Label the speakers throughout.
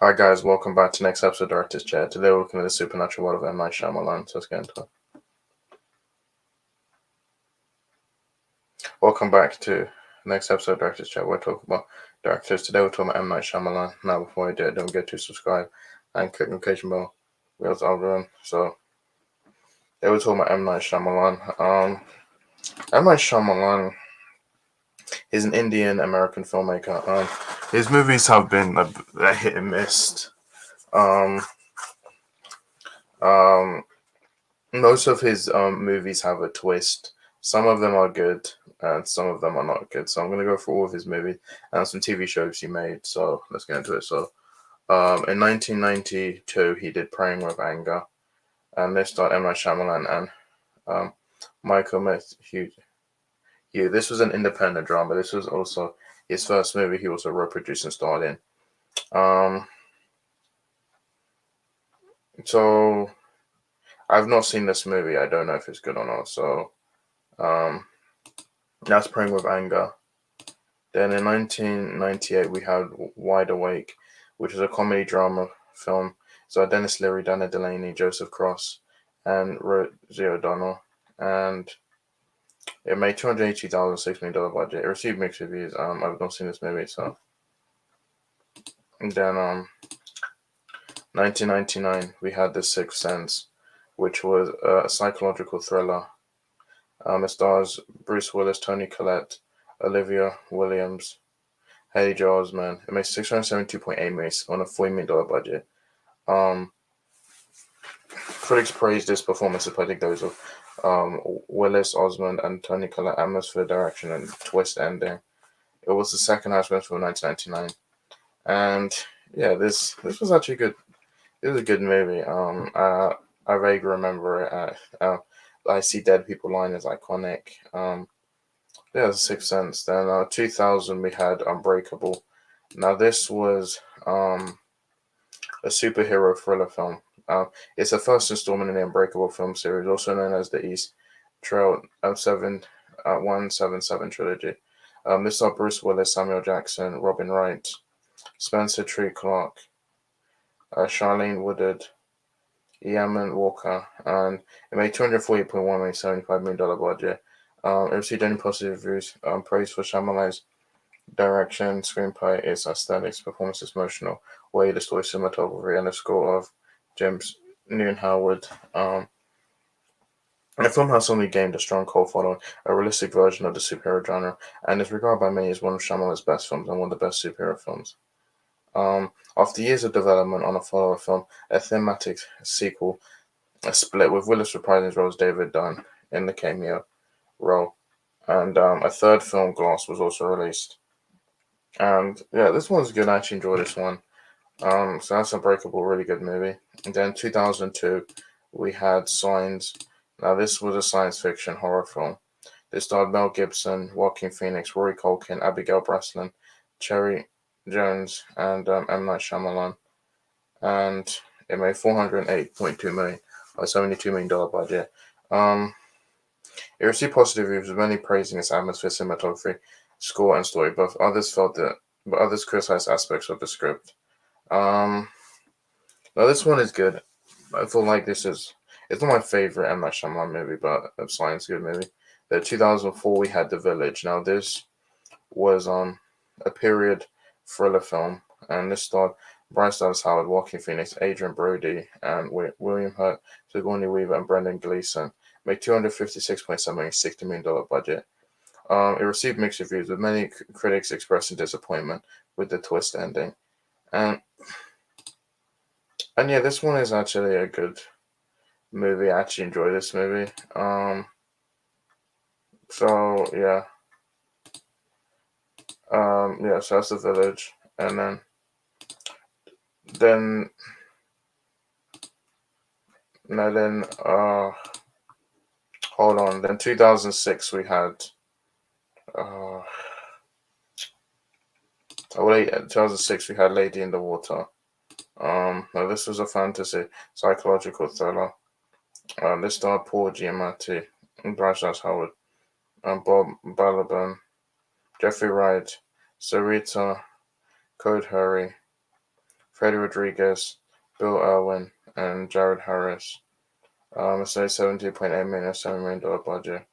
Speaker 1: Hi guys, welcome back to next episode of Director's Chair. Today we're looking at the supernatural world of M. Night Shyamalan, so let's get into it. Welcome back to next episode of Director's Chair. We're talking about directors. Today we're talking about M. Night Shyamalan. Now before we do it, don't forget to subscribe and click the notification bell. Wheels algorithm. So today we're talking about M. Night Shyamalan. M. Night Shyamalan is an Indian American filmmaker. His movies have been a hit and miss. Um, um, Most of his movies have a twist. Some of them are good, and some of them are not good. So I'm gonna go through all of his movies and some TV shows he made. So let's get into it. So, in 1992, he did Praying with Anger, and this starred M. Night Shyamalan and Michael Matthew. This was an independent drama. This was also his first movie. He also wrote, produced, and starred in. Um, so I've not seen this movie. I don't know if it's good or not. So, that's Praying with Anger. Then in 1998, we had Wide Awake, which is a comedy drama film. So Dennis Leary, Dana Delaney, Joseph Cross, and Rosie O'Donnell. And it made $280,000, $6 million budget. It received mixed reviews. I've not seen this movie, so. And then 1999, we had The Sixth Sense, which was a psychological thriller. It stars Bruce Willis, Toni Collette, Olivia Williams, Haley Joel Osment. It made $672.8 million on a $40 million budget. Critics praised this performance, particularly those of Willis, Osmond, and Toni Collette, atmosphere, direction, and twist ending. It was the second highest gross film of 1999, and yeah, this was actually good. It was a good movie. I vaguely remember it. I See Dead People line is iconic. Yeah, The Sixth Sense. Then 2000 we had Unbreakable. Now this was a superhero thriller film. It's the first installment in the Unbreakable film series, also known as the East Trail 177 trilogy. This saw Bruce Willis, Samuel Jackson, Robin Wright, Spencer Treat Clark, Charlene Woodard, Eamon Walker, and it made $240.1 million, $75 million budget. It received only positive reviews. Praise for Shyamalan's direction, screenplay, its aesthetics, performance is emotional, way the story, cinematography, and the score of James Newton Howard. The film has only gained a strong cult following, a realistic version of the superhero genre, and is regarded by many as one of Shyamalan's best films and one of the best superhero films. After years of development on a follow-up film, a thematic sequel, a split with Willis reprising his role as David Dunn in the cameo role, and a third film, Glass, was also released. And yeah, this one's good. I actually enjoyed this one. So that's Unbreakable, really good movie. And then 2002, we had Signs. Now this was a science fiction horror film. This starred Mel Gibson, Joaquin Phoenix, Rory Culkin, Abigail Breslin, Cherry Jones, and M. Night Shyamalan. And it made $408.2 million, or $72 million budget. It received positive reviews, with many praising its atmosphere, cinematography, score, and story. But others criticized aspects of the script. Now this one is good. I feel like it's not my favorite M. Night Shyamalan movie, but a science good movie. The 2004 we had The Village. Now this was a period thriller film, and this starred Bryce Dallas Howard, Joaquin Phoenix, Adrian Brody, and William Hurt, Sigourney Weaver, and Brendan Gleeson. Made $256.7 million, $60 million budget. It received mixed reviews, with many critics expressing disappointment with the twist ending. And yeah, this one is actually a good movie. I actually enjoy this movie. So yeah. Yeah, so that's The Village. And then no, then hold on. Then 2006 we had uh 2006 we had Lady in the Water. Now this was a fantasy psychological thriller. This starred Paul Giamatti, Bryce Dallas Howard, Bob Balaban, Jeffrey Wright, Sarita Kodhari, Freddie Rodriguez, Bill Irwin, and Jared Harris. It's a $17.8 million, $7 million budget.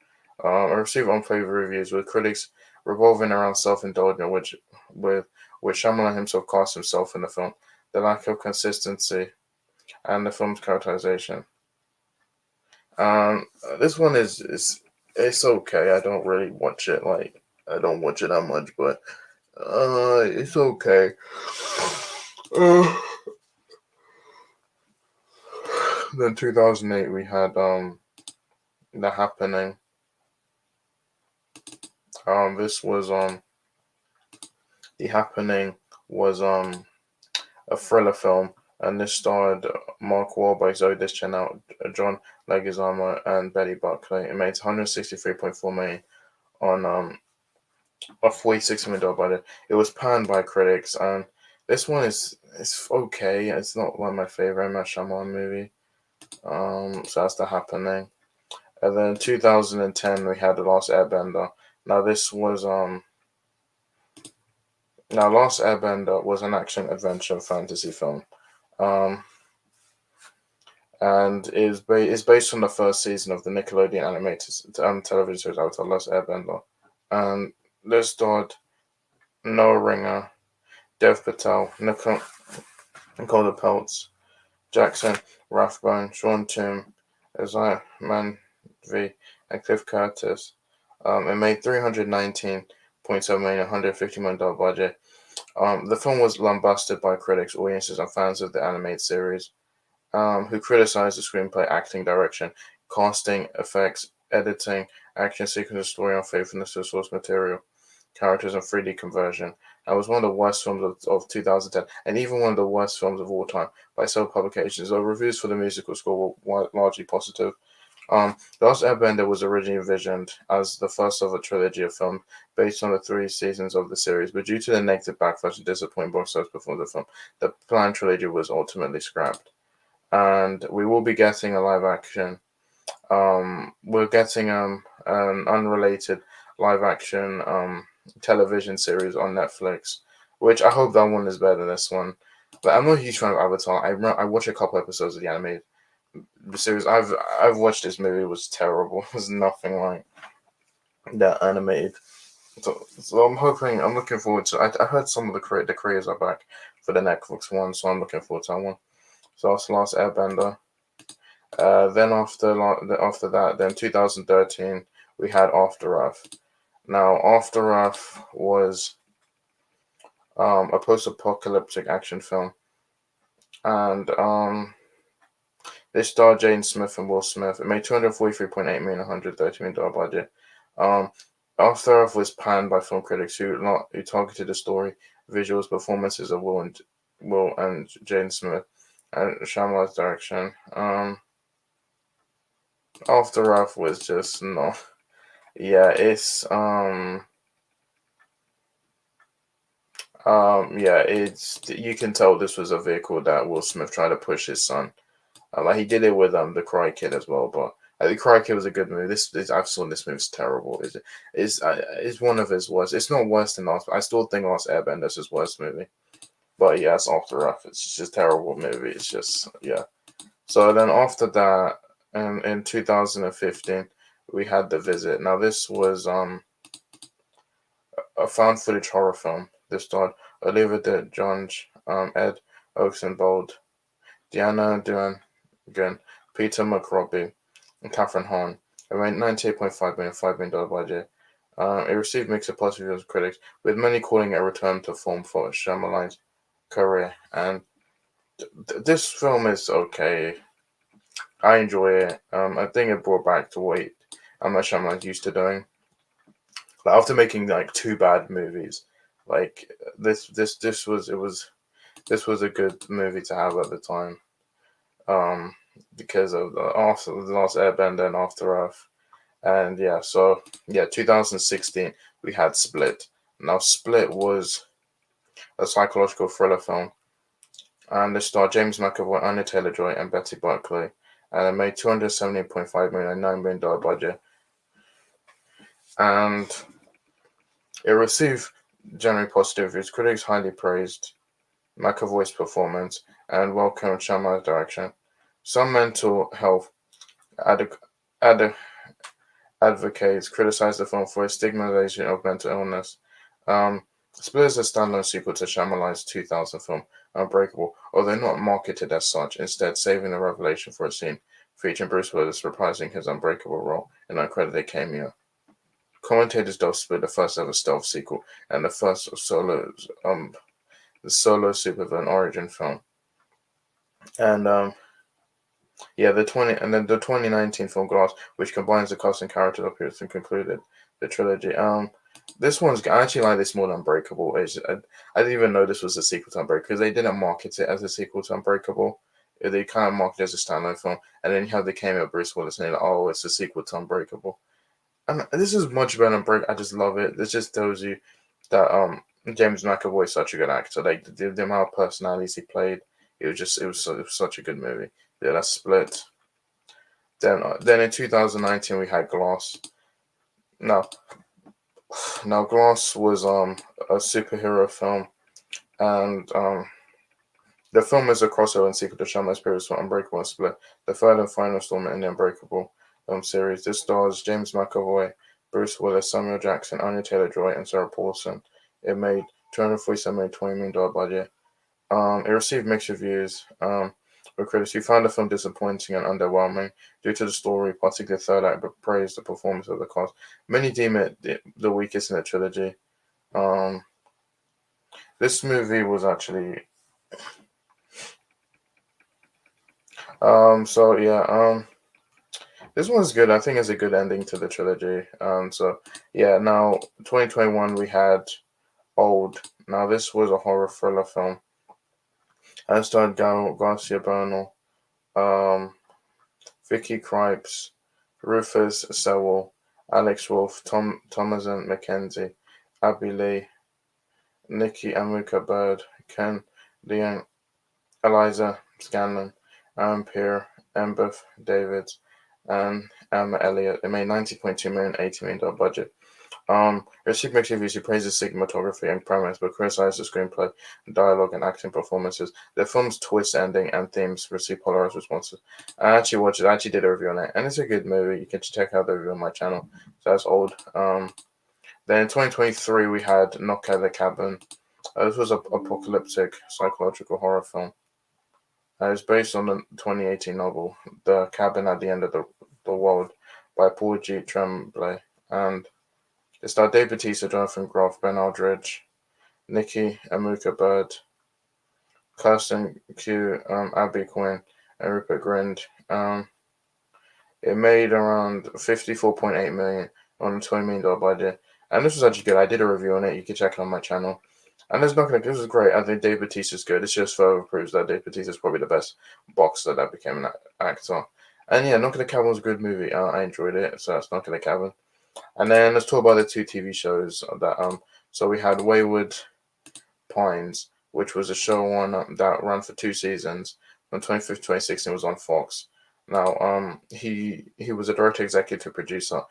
Speaker 1: It received unfavorable reviews, with critics revolving around self-indulgence, which Shyamalan himself cast himself in the film, the lack of consistency, and the film's characterization. This one is it's okay. I don't really watch it I don't watch it that much, but it's okay. Uh, then 2008 we had The Happening. This was The Happening was a thriller film, and this starred Mark Wahlberg, Zoe Deschanel, John Leguizamo, and Betty Buckley. It made 163.4 million on a $46 million budget. It was panned by critics, and this one is okay. It's not one of my favorite M. Night Shyamalan movie. So that's The Happening. And then 2010 we had The Last Airbender. Now this was Last Airbender was an action adventure fantasy film. Um, and is based on the first season of the Nickelodeon animated television series Avatar: Last Airbender. And this starred Noah Ringer, Dev Patel, Nicole Peltz, Jackson Rathbone, Sean Toom, Isaiah Manvi, and Cliff Curtis. It made $319.7 million, $150 million budget. The film was lambasted by critics, audiences, and fans of the animated series, who criticized the screenplay, acting, direction, casting, effects, editing, action sequences, story, unfaithfulness to source material, characters, and 3D conversion. And was one of the worst films of 2010, and even one of the worst films of all time by several publications. Though reviews for the musical score were largely positive. The Last Airbender was originally envisioned as the first of a trilogy of films based on the 3 seasons of the series, but due to the negative backlash and disappointing box office performance of the film, the planned trilogy was ultimately scrapped. And we will be getting a live action. We're getting an unrelated live action television series on Netflix, which I hope that one is better than this one. But I'm not a huge fan of Avatar. I watched a couple episodes of the animated series. I've watched this movie. It was terrible. It was nothing like that animated. So I'm looking forward to. I heard some of the creators are back for the Netflix one, so I'm looking forward to that one. So that's Last Airbender. Then after that, then 2013 we had After Earth. Now After Earth was a post-apocalyptic action film, and this starred Jaden Smith and Will Smith. It made $243.8 million, $130 million budget. Um, After Earth was panned by film critics who targeted the story, visuals, performances of Will and Jaden Smith, and Shyamalan's direction. After Earth was just no. Yeah, it's you can tell this was a vehicle that Will Smith tried to push his son. Like he did it with The Cry Kid as well, but The Cry Kid was a good movie. This I've seen this movie is terrible. It's one of his worst. It's not worse than Last. I still think Last Airbender is his worst movie. But yeah, it's After Earth. It's just a terrible movie. It's just yeah. So then after that, in 2015, we had The Visit. Now this was a found footage horror film. This starred Olivia de-Jonge, Ed Oxenbould, Diana Dugan, Peter McRobbie, and Catherine Hahn. It made $98.5 million, $5 million budget. It received mixed positive reviews from critics, with many calling it a return to form for Shyamalan's career. And this film is okay. I enjoy it. I think it brought back to what Shyamalan used to doing. Like after making like 2 bad movies, like this was a good movie to have at the time. Because of the Last Airbender and After Earth, and yeah, so yeah, 2016 we had Split. Now Split was a psychological thriller film, and it starred James McAvoy, Anya Taylor-Joy, and Betty Buckley, and it made $270.5 million, $9 million budget, and it received generally positive reviews. Critics highly praised McAvoy's performance, and welcomed Shyamalan's direction. Some mental health ad- ad- advocates criticize the film for its stigmatization of mental illness. Um, Split is a standalone sequel to Shyamalan's 2000 film Unbreakable, although not marketed as such, instead saving the revelation for a scene featuring Bruce Willis reprising his Unbreakable role in an uncredited cameo. Commentators dubbed Split the first ever stealth sequel and the first solo supervillain origin film. And the 2019 film Glass, which combines the cast and characters of Pearson, concluded the trilogy. I actually like this more than Unbreakable. I didn't even know this was a sequel to Unbreakable because they didn't market it as a sequel to Unbreakable. They kind of marketed it as a standalone film, and then you have the cameo of Bruce Willis, and they're like, oh, it's a sequel to Unbreakable. And this is much better than Unbreakable. I just love it. This just tells you that James McAvoy is such a good actor. Like the amount of personalities he played, it was such a good movie. Yeah, that's Split. Then in 2019 we had Glass. Now, Glass was a superhero film, and the film is a crossover and sequel to Shyamalan's previous film Unbreakable and Split, the third and final installment in the Unbreakable series. This stars James McAvoy, Bruce Willis, Samuel Jackson, Anya Taylor-Joy, and Sarah Paulson. It made $247 million, $20 million budget. It received mixed reviews from critics who found the film disappointing and underwhelming due to the story, particularly the third act, but praised the performance of the cast. Many deem it the weakest in the trilogy. This movie was actually this one's good. I think it's a good ending to the trilogy. Now 2021 we had Old. Now this was a horror thriller film. I starred Garcia Bernal, Vicky Krieps, Rufus Sewell, Alex Wolff, Thomasin McKenzie, Abby Lee, Nikki Amuka Bird, Ken Leung, Eliza Scanlon, Aaron Peer, Embeth Davids, and Emma Elliott. It made $90.2 million, $80 million budget. Received mixed reviews. He praised the cinematography and premise, but criticized the screenplay, dialogue, and acting performances. The film's twist, ending, and themes received polarized responses. I actually watched it. I actually did a review on it, and it's a good movie. You can check out the review on my channel. So that's Old. Then in 2023 we had Knock at the Cabin. This was an apocalyptic psychological horror film. It's based on the 2018 novel The Cabin at the End of the World by Paul G. Tremblay, and it starred Dave Bautista, Jonathan Groff, Ben Aldridge, Nikki Amuka Bird, Kirsten Q, Abby Quinn, and Rupert Grint. It made around $54.8 million on a $20 million budget, and this was actually good. I did a review on it. You can check it on my channel. And this was great. I think Dave Bautista's good. It just further proves that Dave Bautista is probably the best boxer that became an actor. And yeah, Knock at the Cabin was a good movie. I enjoyed it. So that's Knock at the Cabin. And then let's talk about the two TV shows that So we had Wayward Pines, which was a show that ran for 2 seasons from 2015 to 2016. Was on Fox. Now he was a director, executive producer.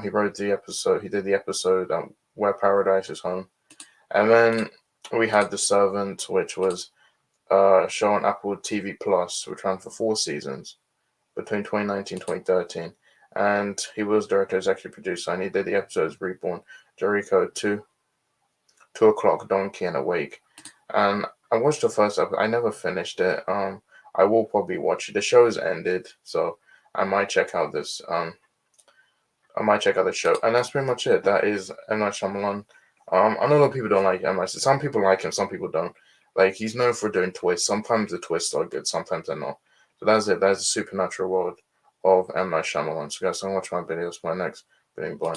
Speaker 1: He wrote the episode. He did the episode Where Paradise Is Home. And then we had The Servant, which was a show on Apple TV Plus, which ran for 4 seasons between 2019 and 2013. And he was director, executive producer, and he did the episodes Reborn, Jericho, 2 o'clock, Donkey, and Awake. And I watched the first episode. I never finished it. I will probably watch it. The show has ended, so I might check out this. I might check out the show, and that's pretty much it. That is M. Night Shyamalan. I know a lot of people don't like M. Night. Some people like him, some people don't. Like, he's known for doing twists. Sometimes the twists are good, sometimes they're not. So that's it. That's the supernatural world of M. Night Shyamalan. So guys, so much my videos. My next video. Bye.